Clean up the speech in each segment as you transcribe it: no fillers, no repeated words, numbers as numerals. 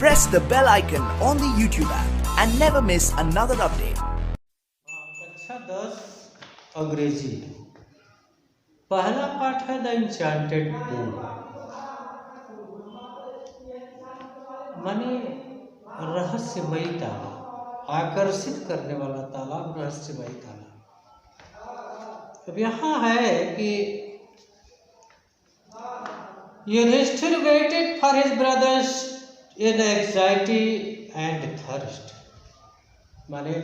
Press the bell icon on the YouTube app and never miss another update. कक्षा 10 अंग्रेजी। पहला पाठ है द इंचेंटेड पूल, माने रहस्यमयी तालाब, आकर्षित करने वाला तालाब, रहस्यमयी तालाब। अब यहाँ है कि Yudhishthir waited for his brothers in anxiety and thirst, माने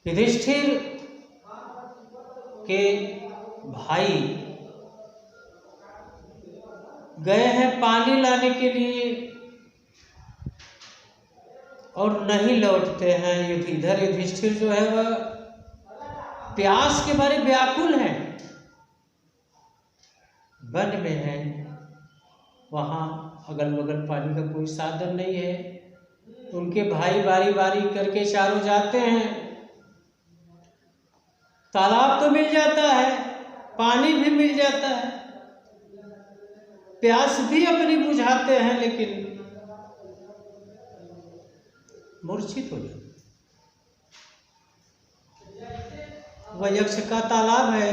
युधिष्ठिर के भाई गए हैं पानी लाने के लिए और नहीं लौटते हैं। इधर युधिष्ठिर जो है वह प्यास के बारे व्याकुल है, वन में है, वहाँ अगल बगल पानी का कोई साधन नहीं है। उनके भाई बारी बारी करके चारों जाते हैं, तालाब तो मिल जाता है, पानी भी मिल जाता है, प्यास भी अपनी बुझाते हैं, लेकिन मूर्छित हो जाते। वह यक्ष का तालाब है।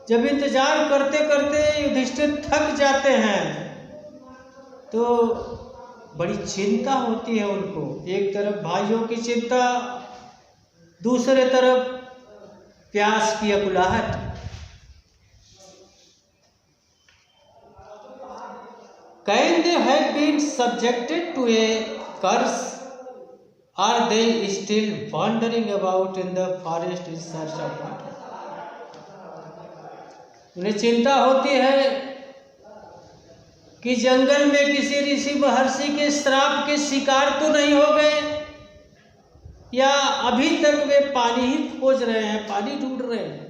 जब इंतजार करते करते युधिष्ठिर थक जाते हैं तो बड़ी चिंता होती है उनको। एक तरफ भाइयों की चिंता, दूसरे तरफ प्यास की अकुलाहट। Can they have been subjected to a curse? Are they still wandering about in the forest in search of water? उन्हें चिंता होती है कि जंगल में किसी ऋषि महर्षि के श्राप के शिकार तो नहीं हो गए, या अभी तक वे पानी ही खोज रहे हैं, पानी ढूंढ रहे हैं।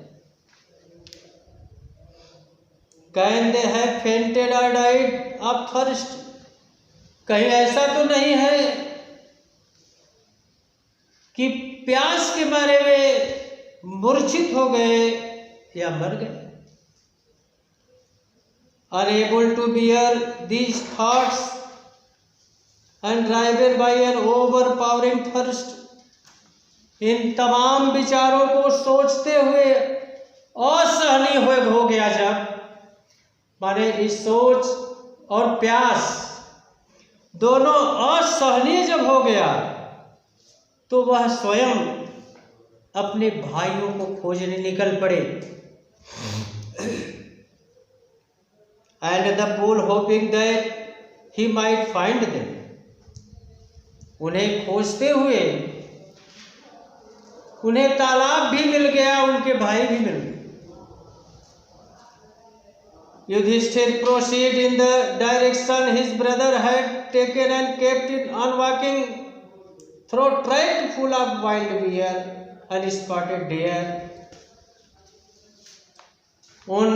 Can they have fainted or died of thirst? कहीं ऐसा तो नहीं है कि प्यास के मारे वे मूर्छित हो गए या मर गए। Unable to bear these thoughts and driven by an overpowering thirst, इन तमाम विचारों को सोचते हुए असहनीय हो गया जब, माने इस सोच और प्यास दोनों असहनीय जब हो गया तो वह स्वयं अपने भाइयों को खोजने निकल पड़े। And the fool hoping that he might find them, उन्हें खोजते हुए उन्हें तालाब भी मिल गया, उनके भाई भी मिल गए। Yudhishthir proceeded in the direction his brother had taken and kept it on walking through tract full of wild bear and spotted deer। उन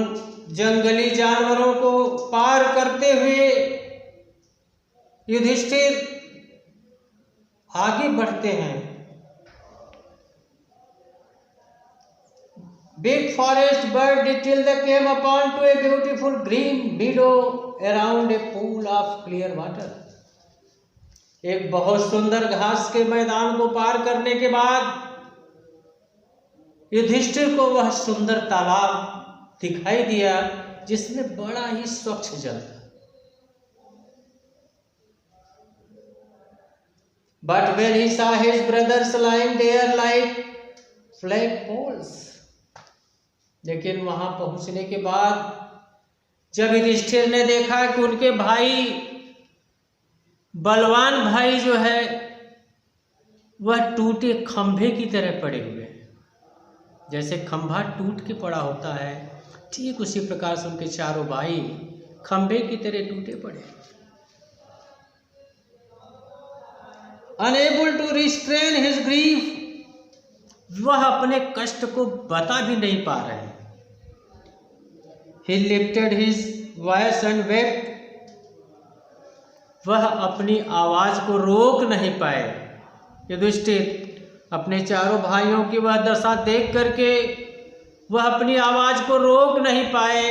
जंगली जानवरों को पार करते हुए युधिष्ठिर आगे बढ़ते हैं। Big forest bird till they came upon to a beautiful green meadow around a pool of clear water। एक बहुत सुंदर घास के मैदान को पार करने के बाद युधिष्ठिर को वह सुंदर तालाब दिखाई दिया जिसमें बड़ा ही स्वच्छ जल था। But when he saw his brothers lying there like flagpoles, लेकिन वहां पहुंचने के बाद जब युधिष्ठिर ने देखा कि उनके भाई, बलवान भाई जो है वह टूटे खंभे की तरह पड़े हुए हैं, जैसे खंभा टूट के पड़ा होता है, ठीक उसी प्रकार से उनके चारों भाई खंभे की तरह टूटे पड़े। Unable to restrain his grief, वह अपने कष्ट को बता भी नहीं पा रहे। He lifted his voice and wept, वह अपनी आवाज को रोक नहीं पाए। युधिष्ठिर अपने चारों भाइयों की वह दशा देख करके वह अपनी आवाज को रोक नहीं पाए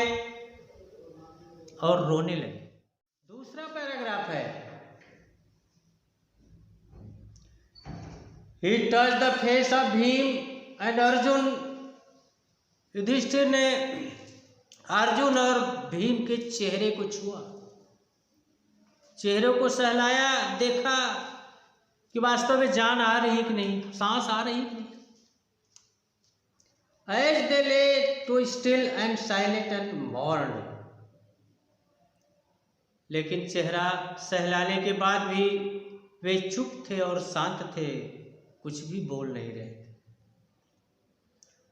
और रोने लगे। He touched the face of Bhim and Arjun. Yudhishthir ने अर्जुन और भीम के चेहरे को छुआ, चेहरे को सहलाया, देखा कि वास्तव में जान आ रही कि नहीं, सांस आ रही कि नहीं। As they lay too still and silent and mourned. लेकिन चेहरा सहलाने के बाद भी वे चुप थे और शांत थे, कुछ भी बोल नहीं रहे थे।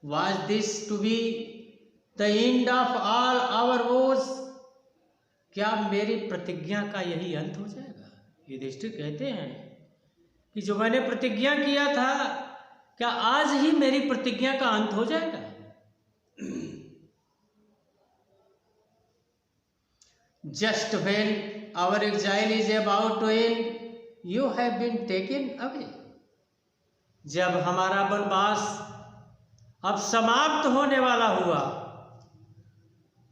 Was this to be the end of all our woes? क्या मेरी प्रतिज्ञा का यही अंत हो जाएगा? युधिष्ठिर कहते हैं कि जो मैंने प्रतिज्ञा किया था, क्या आज ही मेरी प्रतिज्ञा का अंत हो जाएगा? Just when our exile is about to end, you have been taken away. जब हमारा वनवास अब समाप्त होने वाला हुआ,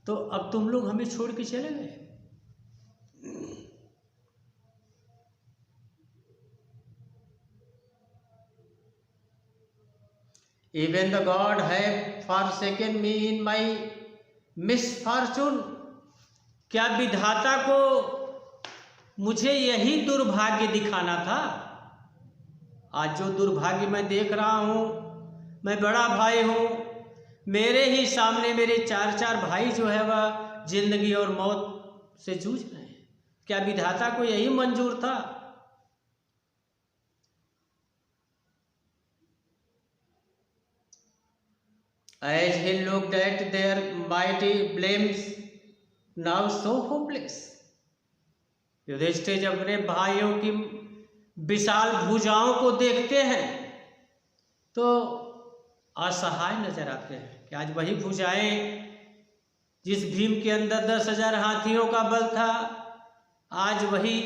तो अब तुम लोग हमें छोड़ के चले गए। Even the God have forsaken me in my misfortune. क्या विधाता को मुझे यही दुर्भाग्य दिखाना था? आज जो दुर्भाग्य मैं देख रहा हूं, मैं बड़ा भाई हूं, मेरे ही सामने मेरे चार भाई जो है वह जिंदगी और मौत से जूझ रहे हैं। क्या विधाता को यही मंजूर था? As he looked at their mighty flames, now so hopeless. Yudhishthir जब अपने भाइयों की विशाल भुजाओं को देखते हैं तो असहाय नजर आते हैं कि आज वही भुजाएं जिस भीम के अंदर 10,000 हाथियों का बल था, आज वही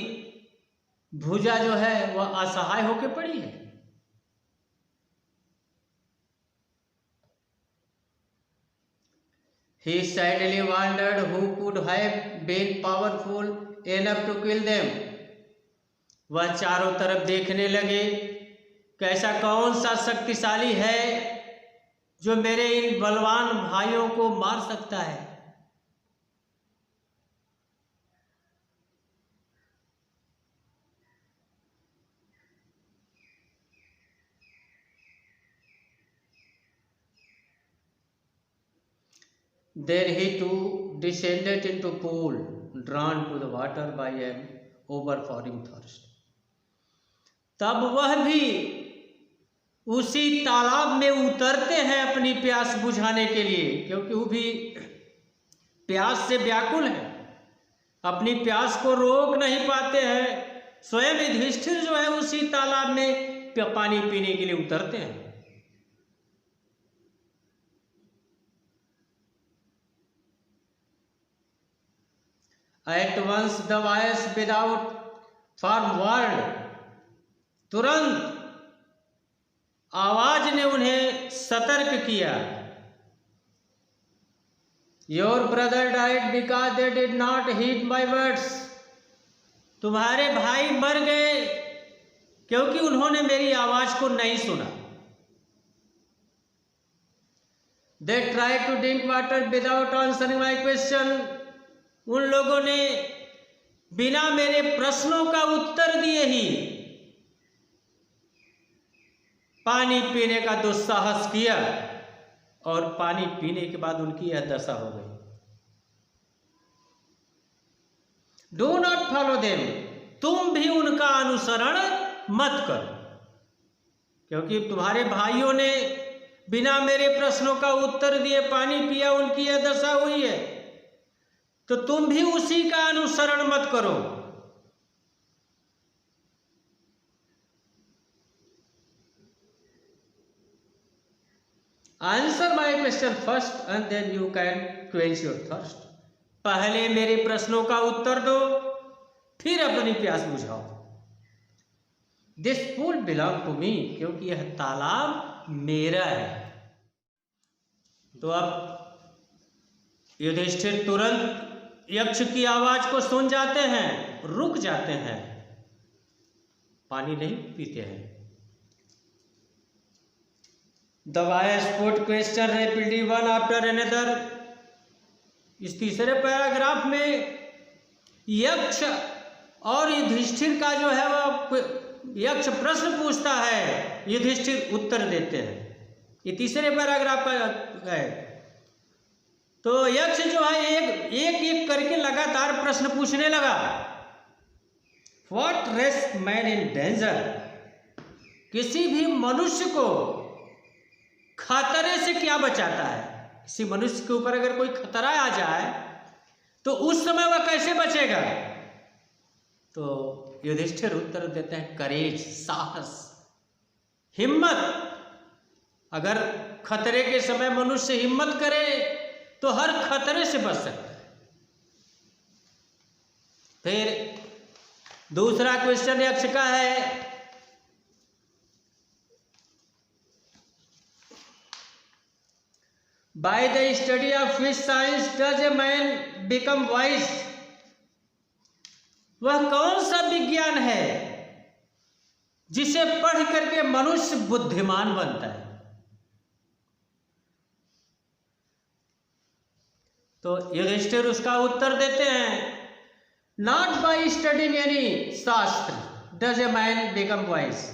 भुजा जो है वह असहाय होकर पड़ी है। He sadly wondered who could have been powerful enough to kill them. वह चारों तरफ देखने लगे कि ऐसा कौन सा शक्तिशाली है जो मेरे इन बलवान भाइयों को मार सकता है। Then he too descended into pool, drawn to the water by an overpowering thirst. तब वह भी उसी तालाब में उतरते हैं अपनी प्यास बुझाने के लिए, क्योंकि वो भी प्यास से व्याकुल है, अपनी प्यास को रोक नहीं पाते हैं। स्वयं युधिष्ठिर जो है उसी तालाब में पानी पीने के लिए उतरते हैं। At once the voice without firm word, तुरंत आवाज ने उन्हें सतर्क किया। Your brother died because they did not heed my words. तुम्हारे भाई मर गए क्योंकि उन्होंने मेरी आवाज को नहीं सुना। They tried to drink water without answering my question. उन लोगों ने बिना मेरे प्रश्नों का उत्तर दिए ही पानी पीने का दुस्साहस किया और पानी पीने के बाद उनकी यह दशा हो गई। डू नॉट फॉलो देम, तुम भी उनका अनुसरण मत करो, क्योंकि तुम्हारे भाइयों ने बिना मेरे प्रश्नों का उत्तर दिए पानी पिया, उनकी यह दशा हुई है, तो तुम भी उसी का अनुसरण मत करो। Answer my question first and then you can quench your thirst. पहले मेरे प्रश्नों का उत्तर दो, फिर अपनी प्यास बुझाओ। This pool belong to me, क्योंकि यह तालाब मेरा है। तो अब युधिष्ठिर तुरंत यक्ष की आवाज को सुन जाते हैं, रुक जाते हैं, पानी नहीं पीते हैं। The why sport question rapidly one after another. इस तीसरे पैराग्राफ में यक्ष और युधिष्ठिर का जो है वह यक्ष प्रश्न पूछता है, युधिष्ठिर उत्तर देते हैं। ये तीसरे पैराग्राफ का है। तो यक्ष जो है एक करके लगातार प्रश्न पूछने लगा। व्हाट रेस्क मैन इन डेंजर, किसी भी मनुष्य को खतरे से क्या बचाता है? किसी मनुष्य के ऊपर अगर कोई खतरा आ जाए तो उस समय वह कैसे बचेगा? तो युधिष्ठिर उत्तर देते हैं, करेज, साहस, हिम्मत। अगर खतरे के समय मनुष्य हिम्मत करे तो हर खतरे से बच सकता है। फिर दूसरा क्वेश्चन यक्ष का है, by the study of which science does a man become wise, वह कौन सा विज्ञान है जिसे पढ़ करके मनुष्य बुद्धिमान बनता है? तो युधिष्ठिर उसका उत्तर देते हैं, नॉट बाय स्टडिंग एनी शास्त्र does a man become wise,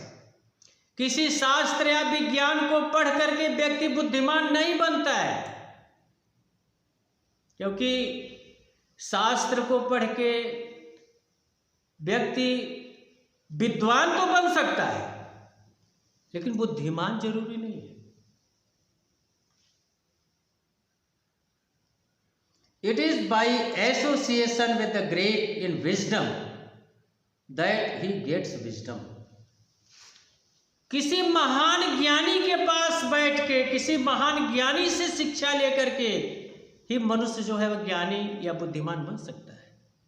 किसी शास्त्र या विज्ञान को पढ़ करके व्यक्ति बुद्धिमान नहीं बनता है। क्योंकि शास्त्र को पढ़ के व्यक्ति विद्वान तो बन सकता है लेकिन बुद्धिमान जरूरी नहीं है। It is by association with the great in wisdom that he gets wisdom. किसी महान ज्ञानी के पास बैठ के, किसी महान ज्ञानी से शिक्षा लेकर के ही मनुष्य जो है वह ज्ञानी या बुद्धिमान बन सकता है,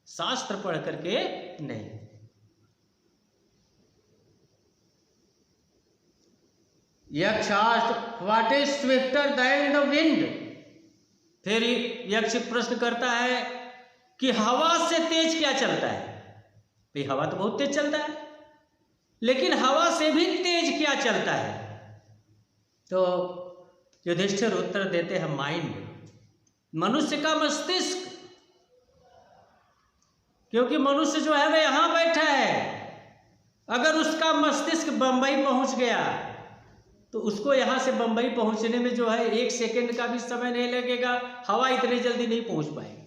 शास्त्र पढ़ करके नहीं। यक्ष asked, what is swifter than the wind, फिर यक्ष प्रश्न करता है कि हवा से तेज क्या चलता है? भाई हवा तो बहुत तेज चलता है, लेकिन हवा से भी तेज क्या चलता है? तो युधिष्ठिर उत्तर देते हैं, माइंड, मनुष्य का मस्तिष्क। क्योंकि मनुष्य जो है वह यहां बैठा है, अगर उसका मस्तिष्क बंबई पहुंच गया तो उसको यहां से बंबई पहुंचने में जो है 1 सेकंड का भी समय नहीं लगेगा, हवा इतनी जल्दी नहीं पहुंच पाएगी।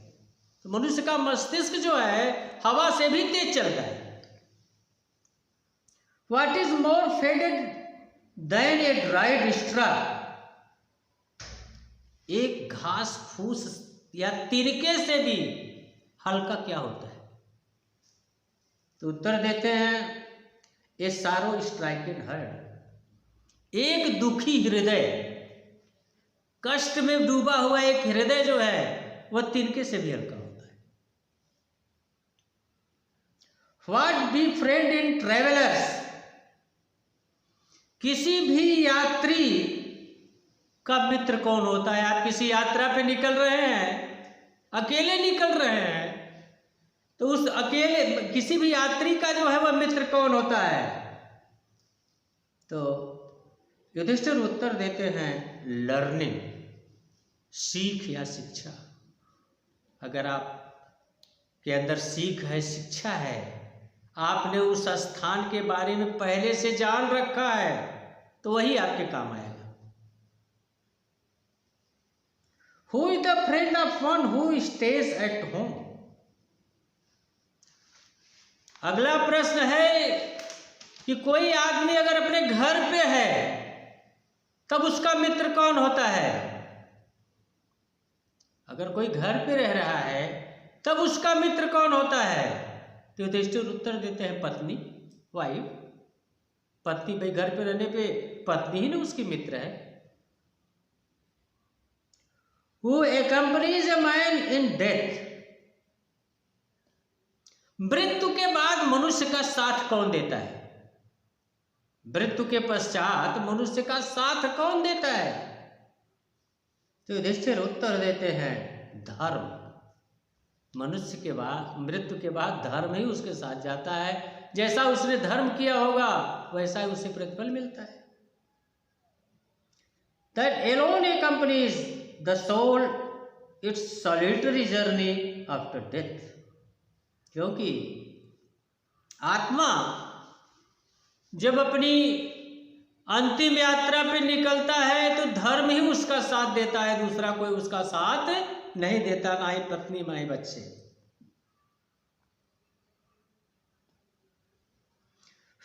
तो मनुष्य का मस्तिष्क जो है हवा से भी तेज चलता है। What is more faded than a dried straw, एक घास फूस या तिनके से भी हल्का क्या होता है? तो उत्तर देते हैं, ए सारो स्ट्राइकन हार्ट, एक दुखी हृदय, कष्ट में डूबा हुआ एक हृदय जो है वह तिनके से भी हल्का होता है। What be friend in travellers, किसी भी यात्री का मित्र कौन होता है? आप किसी यात्रा पे निकल रहे हैं, अकेले निकल रहे हैं, तो उस अकेले किसी भी यात्री का जो है वह मित्र कौन होता है? तो युधिष्ठिर उत्तर देते हैं, लर्निंग, सीख या शिक्षा। अगर आप के अंदर सीख है, शिक्षा है, आपने उस स्थान के बारे में पहले से जान रखा है, तो वही आपके काम आएगा। Who is the friend of one who stays at home, अगला प्रश्न है कि कोई आदमी अगर अपने घर पे है तब उसका मित्र कौन होता है? अगर कोई घर पे रह रहा है तब उसका मित्र कौन होता है? तो युधिष्ठिर उत्तर देते हैं, पत्नी, वाइफ। पत्नी, भाई घर पे रहने पे पत्नी ही ना उसकी मित्र है। Who accompanies a man in death, मृत्यु के बाद मनुष्य का साथ कौन देता है? मृत्यु के पश्चात मनुष्य का साथ कौन देता है? तो युधिष्ठिर उत्तर देते हैं, धर्म। मनुष्य के बाद, मृत्यु के बाद धर्म ही उसके साथ जाता है। जैसा उसने धर्म किया होगा वैसा ही उसे प्रतिफल मिलता है। that alone accompanies the soul its solitary journey after death. क्योंकि आत्मा जब अपनी अंतिम यात्रा पे निकलता है तो धर्म ही उसका साथ देता है, दूसरा कोई उसका साथ नहीं देता, ना ही पत्नी ना ही बच्चे।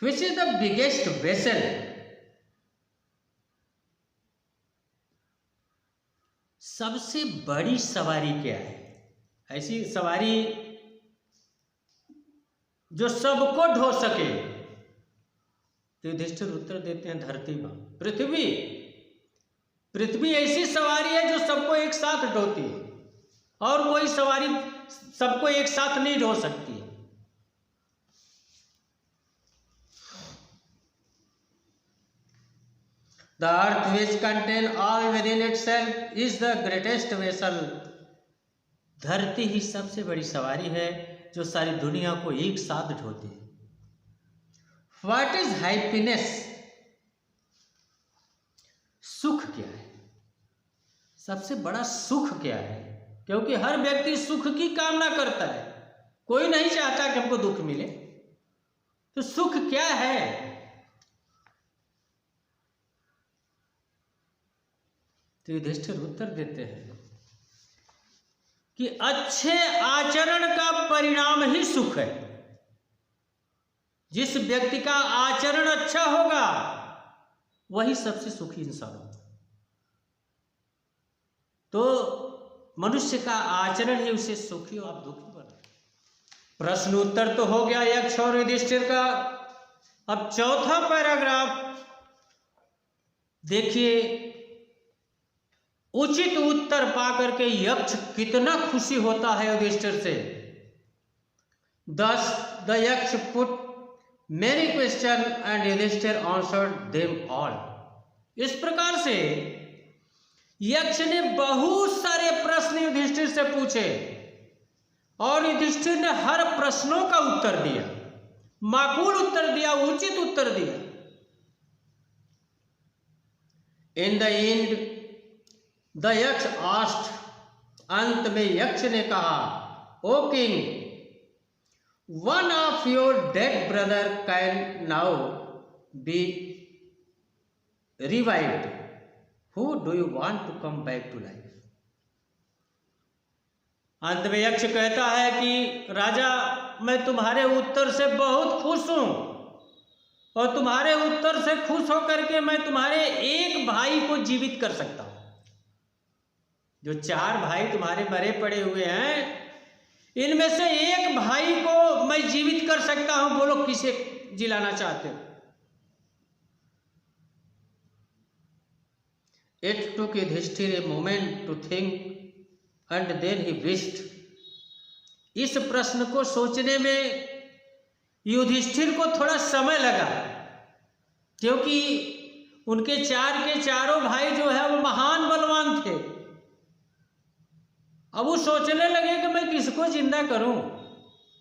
Which is the biggest vessel? सबसे बड़ी सवारी क्या है? ऐसी सवारी जो सबको ढो सके। तो युधिष्ठिर उत्तर देते हैं धरती मां, पृथ्वी। पृथ्वी ऐसी सवारी है जो सबको एक साथ ढोती है, और कोई सवारी सबको एक साथ नहीं ढो सकती है। The earth which contain all within itself is the greatest vessel. धरती ही सबसे बड़ी सवारी है जो सारी दुनिया को एक साथ ढोती है। What is happiness? सुख क्या है? सबसे बड़ा सुख क्या है? क्योंकि हर व्यक्ति सुख की कामना करता है, कोई नहीं चाहता कि हमको दुख मिले। तो सुख क्या है? तो युधिष्ठिर उत्तर देते हैं कि अच्छे आचरण का परिणाम ही सुख है। जिस व्यक्ति का आचरण अच्छा होगा वही सबसे सुखी इंसान होगा। तो मनुष्य का आचरण ही उसे सुखी और दुखी बना। प्रश्न उत्तर तो हो गया यक्ष और युधिष्ठिर का। अब चौथा पैराग्राफ देखिए, उचित उत्तर पाकर के यक्ष कितना खुशी होता है युधिष्ठिर से। Thus the यक्ष put many questions and Yudhishthir answered them all. इस प्रकार से यक्ष ने बहुत सारे प्रश्न युधिष्ठिर से पूछे और युधिष्ठिर ने हर प्रश्नों का उत्तर दिया, माकूल उत्तर दिया, उचित उत्तर दिया। In the end the Yaksha asked, अंत में यक्ष ने कहा, O king, one of your dead brother can now be revived, who do you want to come back to life. अंत में यक्ष कहता है कि राजा, मैं तुम्हारे उत्तर से बहुत खुश हूं, और तुम्हारे उत्तर से खुश होकर के मैं तुम्हारे एक भाई को जीवित कर सकता हूं। जो 4 भाई तुम्हारे मरे पड़े हुए हैं, इनमें से एक भाई को मैं जीवित कर सकता हूं। बोलो किसे जिलाना चाहते हो? It took Yudhishthir a moment to think and then he wished. इस प्रश्न को सोचने में युधिष्ठिर को थोड़ा समय लगा, क्योंकि उनके 4 के चारों भाई जो है वो महान बलवान थे। अब वो सोचने लगे कि मैं किसको जिंदा करूं,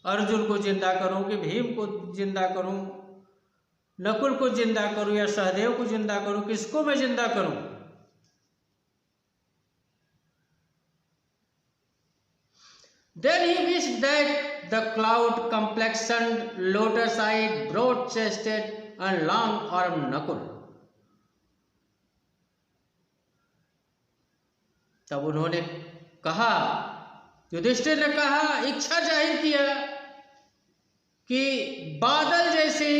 अर्जुन को जिंदा करूं कि भीम को जिंदा करूं, नकुल को जिंदा करूं या सहदेव को जिंदा करूं, किसको मैं जिंदा करूं। Then he wished that the cloud complexioned, lotus-eyed, broad-chested and long-armed Nakul. तब उन्होंने कहा, युधिष्ठिर ने कहा, इच्छा जाहिर किया कि बादल जैसे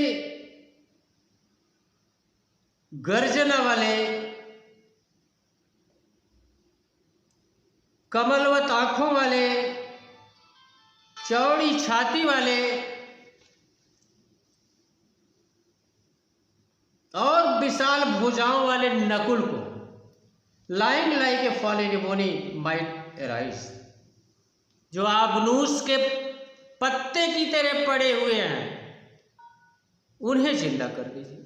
गर्जना वाले, कमलवत आंखों वाले, चौड़ी छाती वाले और विशाल भुजाओं वाले नकुल को lying like a falling ebony might arise, जो आबनूस के पत्ते की तरह पड़े हुए हैं, उन्हें जिंदा कर दीजिए।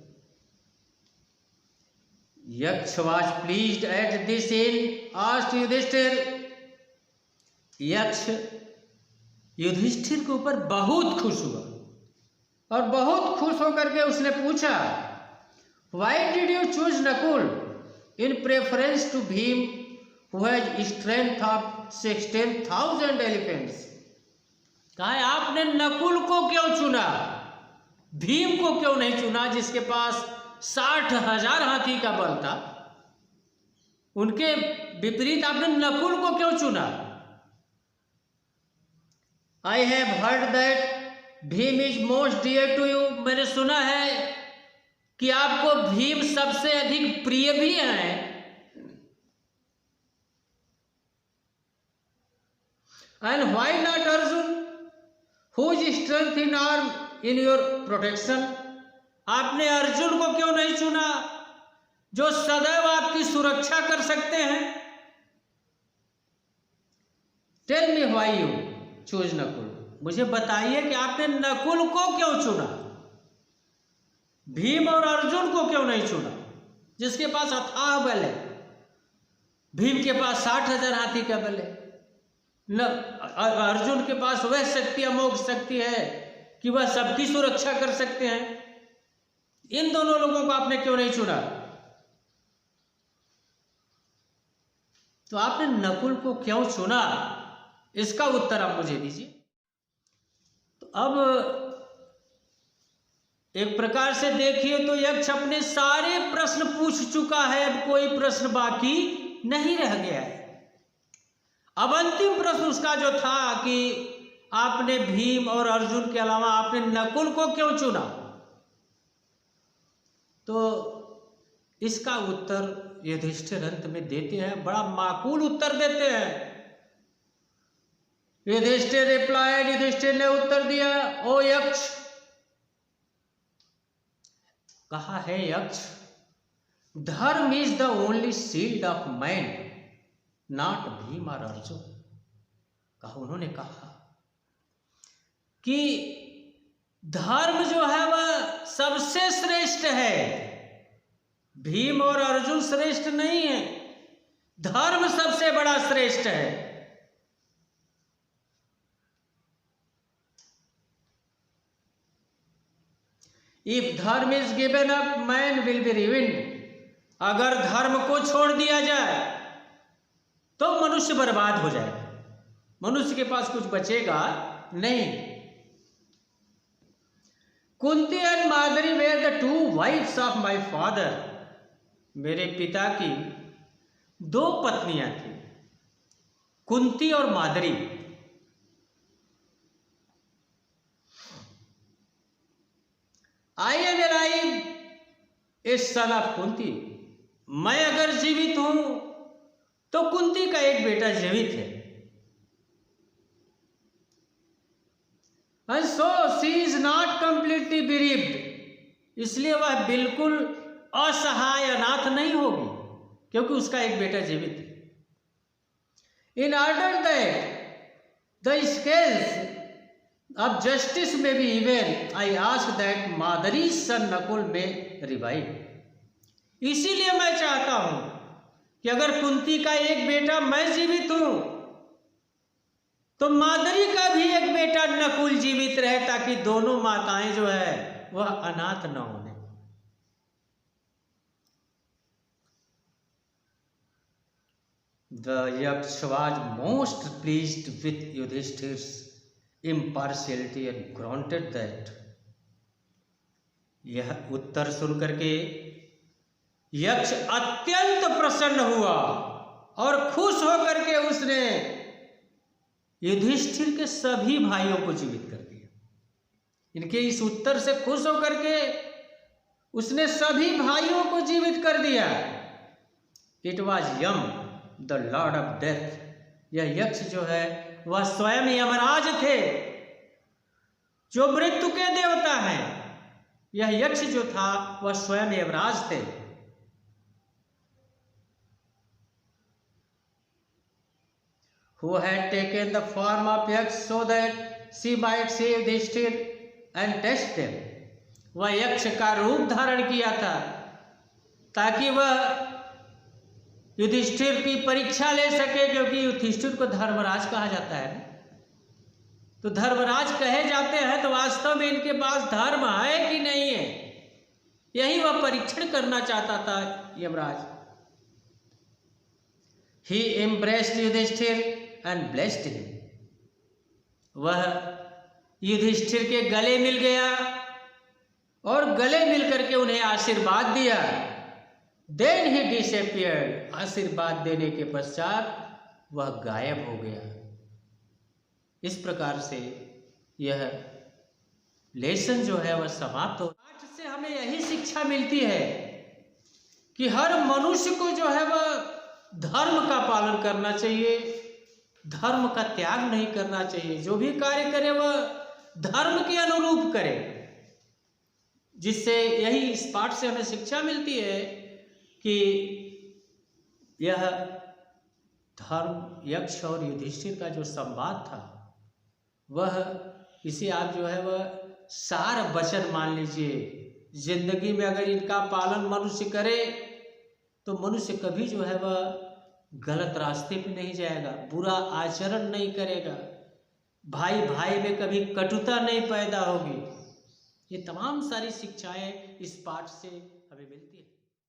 Yaksha was pleased at this and asked Yudhishthir. Yaksha Yudhishthir के ऊपर बहुत खुश हुआ और बहुत खुश होकर के उसने पूछा, why did you choose Nakul, in preference to Bhim, who has strength of 16,000 elephants. कहा है आपने नकुल को क्यों चुना, भीम को क्यों नहीं चुना जिसके पास 60,000 हाथी का बल था। उनके विपरीत आपने नकुल को क्यों चुना। I have heard that Bhim is most dear to you, मैंने सुना है कि आपको भीम सबसे अधिक प्रिय भी है। And why not Arjun, whose strength in arm in your protection, आपने अर्जुन को क्यों नहीं चुना जो सदैव आपकी सुरक्षा कर सकते हैं। Tell me why you choose Nakul, मुझे बताइए कि आपने नकुल को क्यों चुना, भीम और अर्जुन को क्यों नहीं चुना जिसके पास अथाह बल है। भीम के पास 60,000 हाथी का बल है, न अर्जुन के पास वह शक्ति अमोघ शक्ति है कि वह सबकी सुरक्षा कर सकते हैं। इन दोनों लोगों को आपने क्यों नहीं चुना। तो आपने नकुल को क्यों चुना, इसका उत्तर आप मुझे दीजिए। तो अब एक प्रकार से देखिए तो यक्ष अपने सारे प्रश्न पूछ चुका है, अब कोई प्रश्न बाकी नहीं रह गया है। अब अंतिम प्रश्न उसका जो था कि आपने भीम और अर्जुन के अलावा आपने नकुल को क्यों चुना, तो इसका उत्तर युधिष्ठिर अंत में देते हैं, बड़ा माकूल उत्तर देते हैं। युधिष्ठिर रिप्लाइड, युधिष्ठिर ने उत्तर दिया, ओ यक्ष, कहा है यक्ष, धर्म is the only shield of man, not Bhim और अर्जुन। कहा, उन्होंने कहा कि धर्म जो है वह सबसे श्रेष्ठ है, भीम और अर्जुन श्रेष्ठ नहीं है, धर्म सबसे बड़ा श्रेष्ठ है। If dharma is given up man will be ruined, अगर धर्म को छोड़ दिया जाए तो मनुष्य बर्बाद हो जाएगा, मनुष्य के पास कुछ बचेगा नहीं। Kunti and Madri were the two wives of my father, मेरे पिता की 2 पत्नियां थी, कुंती और Madri. I am alive is son of Kunti, मैं अगर जीवित हूं तो कुंती का एक बेटा जीवित है। And so she is not completely bereaved, इसलिए वह बिल्कुल असहाय अनाथ नहीं होगी क्योंकि उसका एक बेटा जीवित है। In order that the scales of justice may be even, I ask that Madri son Nakul may revive, इसीलिए मैं चाहता हूं कि अगर कुंती का एक बेटा मैं जीवित हूं तो मादरी का भी एक बेटा नकुल जीवित रहे, ताकि दोनों माताएं जो है वह अनाथ न होने। The Yaksh was most pleased with Yudhishthir's impartiality and granted that, यह उत्तर सुनकर के यक्ष अत्यंत प्रसन्न हुआ और खुश होकर के उसने युधिष्ठिर के सभी भाइयों को जीवित कर दिया। इनके इस उत्तर से खुश होकर के उसने सभी भाइयों को जीवित कर दिया। It was Yama the lord of death, यह यक्ष जो है वह स्वयं यमराज थे जो मृत्यु के देवता हैं। यह यक्ष जो था वह स्वयं यमराज थे। Who had taken the form of yaks so that she might save Yudhishthir and test them, वह यक्ष का रूप धारण किया था ताकि वह युधिष्ठिर की परीक्षा ले सके, क्योंकि युधिष्ठिर को धर्मराज कहा जाता है। तो धर्मराज कहे जाते हैं तो वास्तव में इनके पास धर्म है कि नहीं है, यही वह परीक्षण करना चाहता था Yamraj. He embraced Yudhishthir and blessed him. वह युधिष्ठिर के गले मिल गया और गले मिल करके उन्हें आशीर्वाद दिया। Then he disappeared. आशीर्वाद देने के पश्चात वह गायब हो गया। इस प्रकार से यह लेसन जो है वह समाप्त हो। पाठ से हमें यही शिक्षा मिलती है कि हर मनुष्य को जो है वह धर्म का पालन करना चाहिए, धर्म का त्याग नहीं करना चाहिए। जो भी कार्य करे वह धर्म के अनुरूप करे। जिससे यही इस पाठ से हमें शिक्षा मिलती है कि यह धर्म यक्ष और युधिष्ठिर का जो संवाद था वह इसे आप जो है वह सार वचन मान लीजिए। जिंदगी में अगर इनका पालन मनुष्य करे तो मनुष्य कभी जो है वह गलत रास्ते पे नहीं जाएगा, बुरा आचरण नहीं करेगा, भाई भाई में कभी कटुता नहीं पैदा होगी। ये तमाम सारी शिक्षाएं इस पाठ से हमें मिलती हैं।